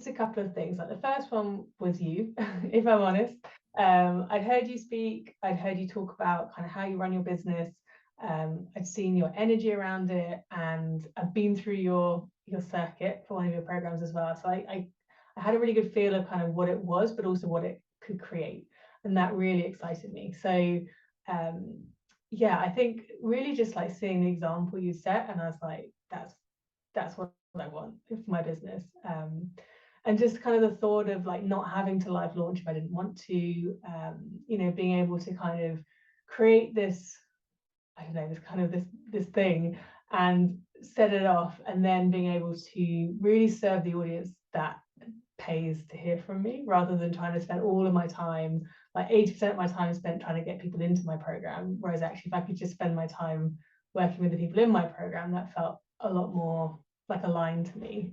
a couple of things. Like the first one was you, if I'm honest. I'd heard you speak, I'd heard you talk about kind of how you run your business. I'd seen your energy around it, and I've been through your circuit for one of your programs as well. So I had a really good feel of kind of what it was, but also what it could create, and that really excited me. So yeah, I think really just like seeing the example you set, and I was like, that's what I want for my business. And just kind of the thought of like not having to live launch if I didn't want to, you know, being able to kind of create this, I don't know, this kind of this thing and set it off, and then being able to really serve the audience that pays to hear from me, rather than trying to spend all of my time, like 80% of my time spent trying to get people into my program, whereas actually if I could just spend my time working with the people in my program, that felt a lot more like aligned to me.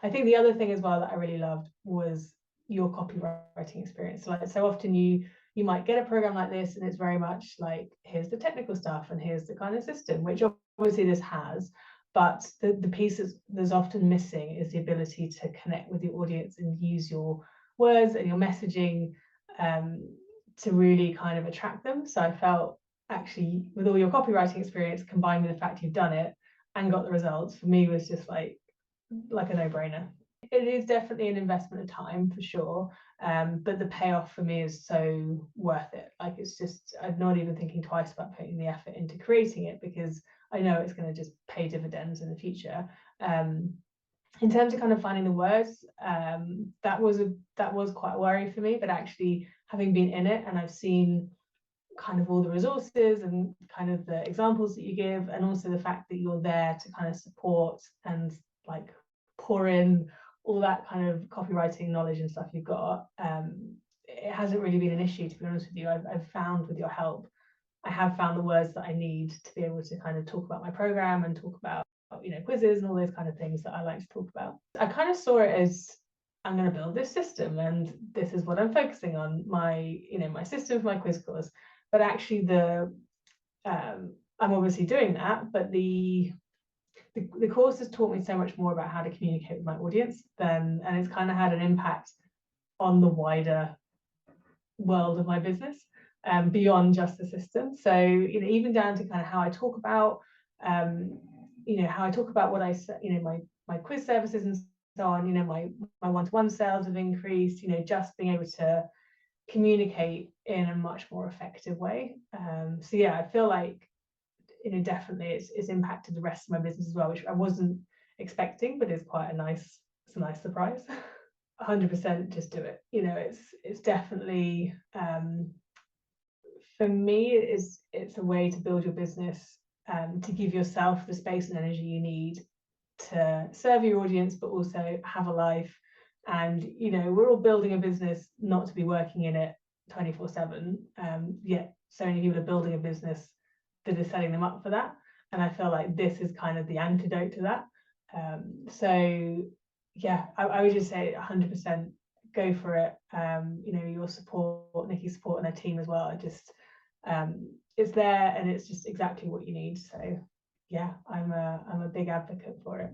I think the other thing as well that I really loved was your copywriting experience. So, like, so often you might get a program like this and it's very much like, here's the technical stuff and here's the kind of system, which obviously this has, but the pieces there's often missing is the ability to connect with the audience and use your words and your messaging to really kind of attract them. So I felt actually with all your copywriting experience combined with the fact you've done it and got the results, for me was just like a no-brainer. It is definitely an investment of time for sure, but the payoff for me is so worth it. Like, it's just, I'm not even thinking twice about putting the effort into creating it, because I know it's going to just pay dividends in the future. In terms of kind of finding the words, that was quite a worry for me, but actually having been in it and I've seen kind of all the resources and kind of the examples that you give, and also the fact that you're there to kind of support and like pour in all that kind of copywriting knowledge and stuff you've got, it hasn't really been an issue, to be honest with you. I've found with your help, I have found the words that I need to be able to kind of talk about my program and talk about, you know, quizzes and all those kind of things that I like to talk about. I kind of saw it as, I'm going to build this system and this is what I'm focusing on, my, you know, my system for my quiz course. But actually I'm obviously doing that, but the course has taught me so much more about how to communicate with my audience and it's kind of had an impact on the wider world of my business, beyond just the system. So, you know, even down to kind of how I talk about, you know, how I talk about what I, you know, my quiz services and so on, you know, my one-to-one sales have increased, you know, just being able to communicate in a much more effective way. So yeah, I feel like, you know, definitely it's impacted the rest of my business as well, which I wasn't expecting, but is quite a nice surprise. 100% just do it. You know, it's definitely, for me, it's a way to build your business, to give yourself the space and energy you need to serve your audience, but also have a life. And, you know, we're all building a business not to be working in it 24/7, yet so many people are building a business that is setting them up for that. And I feel like this is kind of the antidote to that. So yeah, I would just say 100% go for it. You know, your support, Nicki's support and her team as well, just it's there and it's just exactly what you need. So yeah, I'm a big advocate for it.